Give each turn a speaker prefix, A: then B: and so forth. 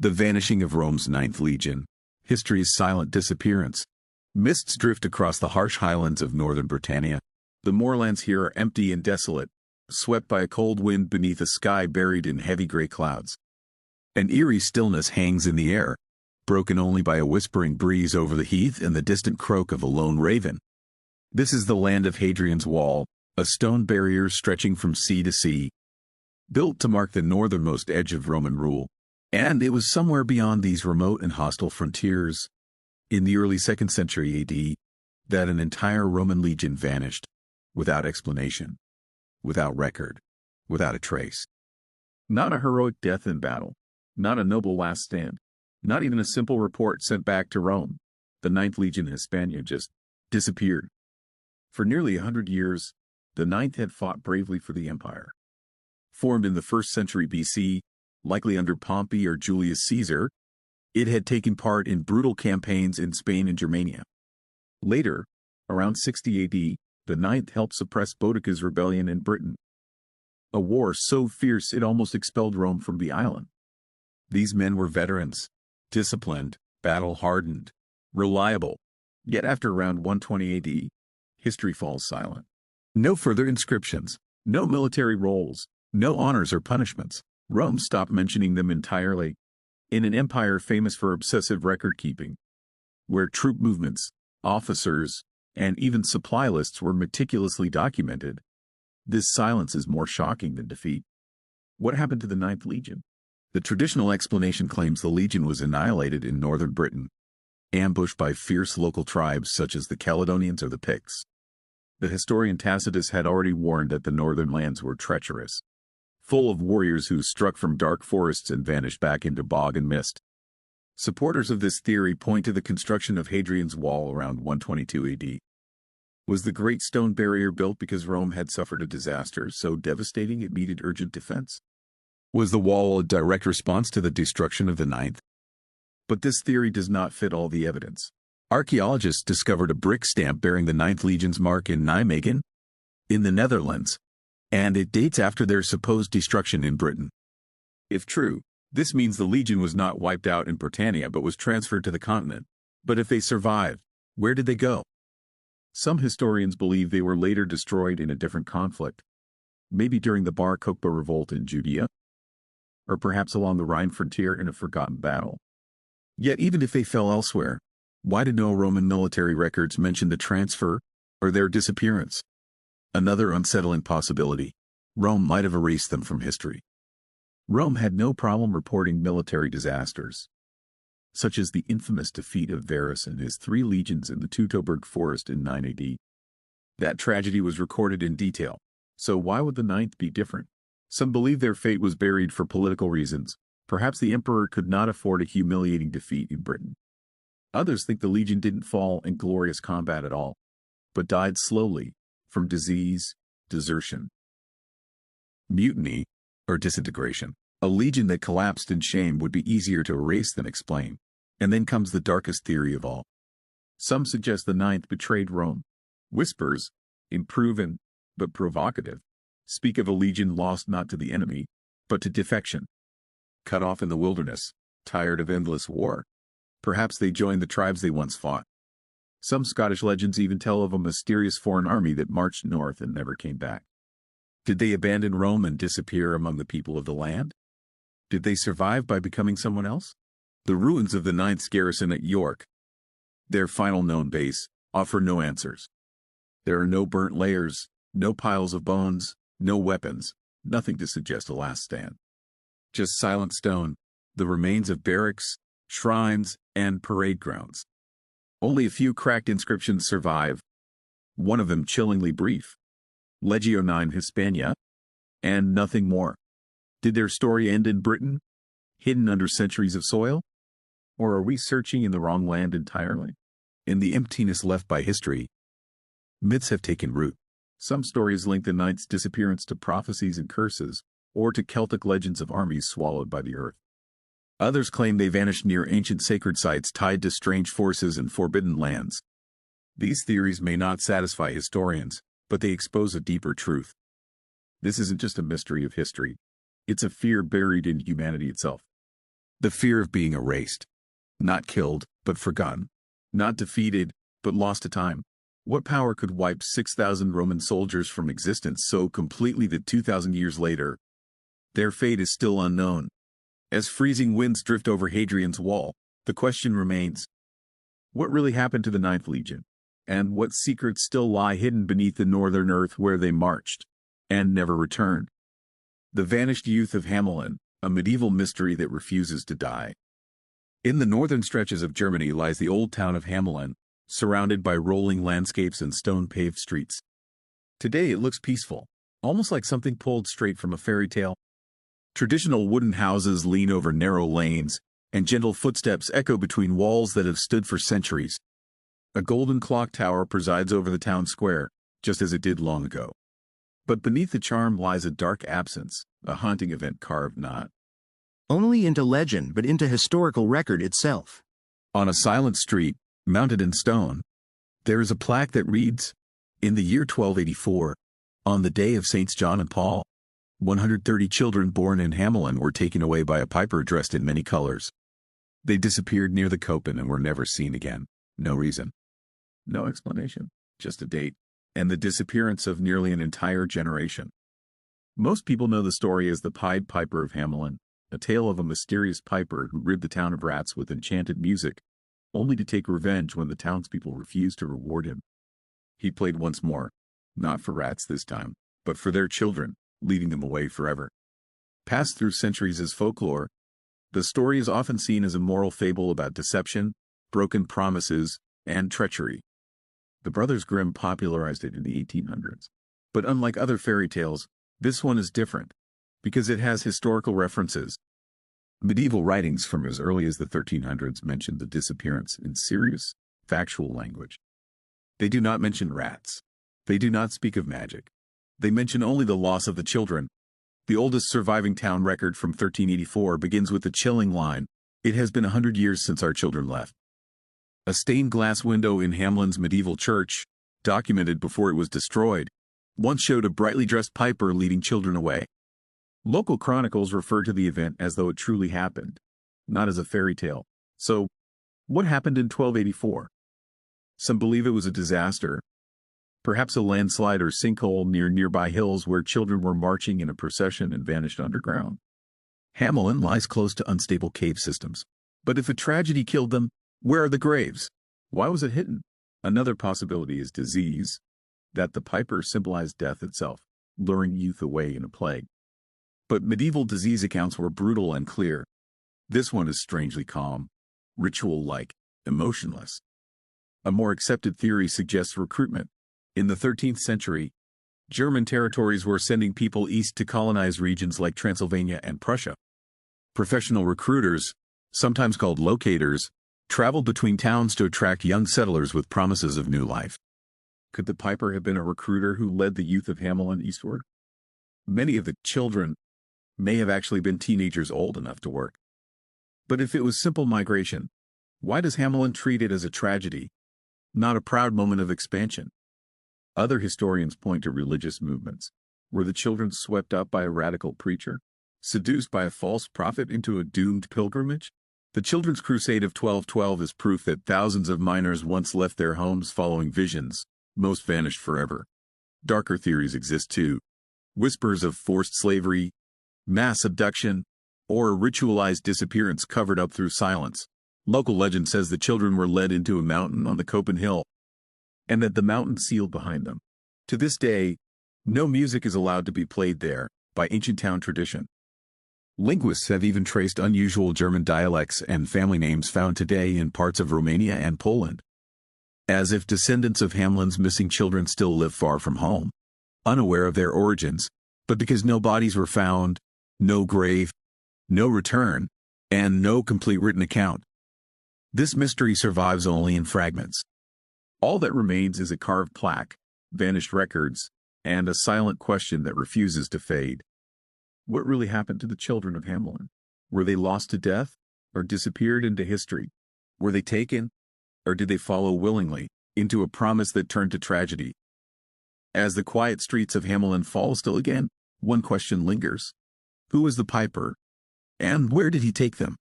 A: The vanishing of Rome's Ninth Legion. History's silent disappearance. Mists drift across the harsh highlands of northern Britannia. The moorlands here are empty and desolate, swept by a cold wind beneath a sky buried in heavy gray clouds. An eerie stillness hangs in the air, broken only by a whispering breeze over the heath and the distant croak of a lone raven. This is the land of Hadrian's Wall, a stone barrier stretching from sea to sea, built to mark the northernmost edge of Roman rule. And it was somewhere beyond these remote and hostile frontiers, in the early 2nd century AD, that an entire Roman legion vanished, without explanation, without record, without a trace. Not a heroic death in battle, not a noble last stand, not even a simple report sent back to Rome. The Ninth Legion Hispania just disappeared. For nearly 100 years, the Ninth had fought bravely for the empire. Formed in the 1st century BC, likely under Pompey or Julius Caesar, it had taken part in brutal campaigns in Spain and Germania. Later, around 60 AD, the Ninth helped suppress Boudicca's rebellion in Britain, a war so fierce it almost expelled Rome from the island. These men were veterans, disciplined, battle-hardened, reliable. Yet after around 120 AD, history falls silent. No further inscriptions, no military roles, no honors or punishments. Rome stopped mentioning them entirely. In an empire famous for obsessive record-keeping, where troop movements, officers, and even supply lists were meticulously documented, this silence is more shocking than defeat. What happened to the Ninth Legion? The traditional explanation claims the legion was annihilated in northern Britain, ambushed by fierce local tribes such as the Caledonians or the Picts. The historian Tacitus had already warned that the northern lands were treacherous, full of warriors who struck from dark forests and vanished back into bog and mist. Supporters of this theory point to the construction of Hadrian's Wall around 122 AD. Was the Great Stone Barrier built because Rome had suffered a disaster so devastating it needed urgent defense? Was the wall a direct response to the destruction of the Ninth? But this theory does not fit all the evidence. Archaeologists discovered a brick stamp bearing the Ninth Legion's mark in Nijmegen, in the Netherlands, and it dates after their supposed destruction in Britain. If true, this means the legion was not wiped out in Britannia but was transferred to the continent. But if they survived, where did they go? Some historians believe they were later destroyed in a different conflict, maybe during the Bar Kokhba revolt in Judea, or perhaps along the Rhine frontier in a forgotten battle. Yet even if they fell elsewhere, why did no Roman military records mention the transfer or their disappearance? Another unsettling possibility: Rome might have erased them from history. Rome had no problem reporting military disasters, such as the infamous defeat of Varus and his 3 legions in the Teutoburg forest in 9 AD. That tragedy was recorded in detail, so why would the Ninth be different? Some believe their fate was buried for political reasons. Perhaps the emperor could not afford a humiliating defeat in Britain. Others think the legion didn't fall in glorious combat at all, but died slowly, from disease, desertion, mutiny, or disintegration. A legion that collapsed in shame would be easier to erase than explain. And then comes the darkest theory of all. Some suggest the Ninth betrayed Rome. Whispers, improven but provocative, speak of a legion lost not to the enemy, but to defection. Cut off in the wilderness, tired of endless war. Perhaps they joined the tribes they once fought. Some Scottish legends even tell of a mysterious foreign army that marched north and never came back. Did they abandon Rome and disappear among the people of the land? Did they survive by becoming someone else? The ruins of the Ninth's garrison at York, their final known base, offer no answers. There are no burnt layers, no piles of bones, no weapons, nothing to suggest a last stand. Just silent stone, the remains of barracks, shrines, and parade grounds. Only a few cracked inscriptions survive, one of them chillingly brief: Legio 9 Hispania, and nothing more. Did their story end in Britain, hidden under centuries of soil? Or are we searching in the wrong land entirely? In the emptiness left by history, myths have taken root. Some stories link the Ninth's disappearance to prophecies and curses, or to Celtic legends of armies swallowed by the earth. Others claim they vanished near ancient sacred sites tied to strange forces and forbidden lands. These theories may not satisfy historians, but they expose a deeper truth. This isn't just a mystery of history. It's a fear buried in humanity itself. The fear of being erased. Not killed, but forgotten. Not defeated, but lost to time. What power could wipe 6,000 Roman soldiers from existence so completely that 2,000 years later, their fate is still unknown? As freezing winds drift over Hadrian's Wall, the question remains, what really happened to the Ninth Legion? And what secrets still lie hidden beneath the northern earth where they marched and never returned? The Vanished Youth of Hamelin, a medieval mystery that refuses to die. In the northern stretches of Germany lies the old town of Hamelin, surrounded by rolling landscapes and stone-paved streets. Today it looks peaceful, almost like something pulled straight from a fairy tale. Traditional wooden houses lean over narrow lanes, and gentle footsteps echo between walls that have stood for centuries. A golden clock tower presides over the town square, just as it did long ago. But beneath the charm lies a dark absence, a haunting event carved not
B: only into legend but into historical record itself.
A: on a silent street, mounted in stone. There is a plaque that reads, "In the year 1284, on the day of Saints John and Paul, 130 children born in Hamelin were taken away by a piper dressed in many colors. They disappeared near the Koppen and were never seen again. No reason. No explanation. Just a date. And the disappearance of nearly an entire generation." Most people know the story as the Pied Piper of Hamelin, a tale of a mysterious piper who rid the town of rats with enchanted music, only to take revenge when the townspeople refused to reward him. He played once more, not for rats this time, but for their children, leading them away forever. Passed through centuries as folklore, the story is often seen as a moral fable about deception, broken promises, and treachery. The Brothers Grimm popularized it in the 1800s. But unlike other fairy tales, this one is different, because it has historical references. Medieval writings from as early as the 1300s mentioned the disappearance in serious, factual language. They do not mention rats. They do not speak of magic. They mention only the loss of the children. The oldest surviving town record from 1384 begins with the chilling line, "It has been 100 years since our children left." A stained glass window in Hamelin's medieval church, documented before it was destroyed, once showed a brightly dressed piper leading children away. Local chronicles refer to the event as though it truly happened, not as a fairy tale. So, what happened in 1284? Some believe it was a disaster, perhaps a landslide or sinkhole near nearby hills where children were marching in a procession and vanished underground. Hamelin lies close to unstable cave systems. But if a tragedy killed them, where are the graves? Why was it hidden? Another possibility is disease, that the piper symbolized death itself, luring youth away in a plague. But medieval disease accounts were brutal and clear. This one is strangely calm, ritual-like, emotionless. A more accepted theory suggests recruitment. In the 13th century, German territories were sending people east to colonize regions like Transylvania and Prussia. Professional recruiters, sometimes called locators, traveled between towns to attract young settlers with promises of new life. Could the piper have been a recruiter who led the youth of Hamelin eastward? Many of the children may have actually been teenagers old enough to work. But if it was simple migration, why does Hamelin treat it as a tragedy, not a proud moment of expansion? Other historians point to religious movements. Were the children swept up by a radical preacher, seduced by a false prophet into a doomed pilgrimage? The Children's Crusade of 1212 is proof that thousands of minors once left their homes following visions, most vanished forever. Darker theories exist too. Whispers of forced slavery, mass abduction, or a ritualized disappearance covered up through silence. Local legend says the children were led into a mountain on the Koppen Hill, and that the mountain sealed behind them. To this day, no music is allowed to be played there, by ancient town tradition. Linguists have even traced unusual German dialects and family names found today in parts of Romania and Poland. As if descendants of Hamelin's missing children still live far from home, unaware of their origins, but because no bodies were found, no grave, no return, and no complete written account. This mystery survives only in fragments. All that remains is a carved plaque, vanished records, and a silent question that refuses to fade. What really happened to the children of Hamelin? Were they lost to death, or disappeared into history? Were they taken, or did they follow willingly, into a promise that turned to tragedy? As the quiet streets of Hamelin fall still again, one question lingers. Who was the piper? And where did he take them?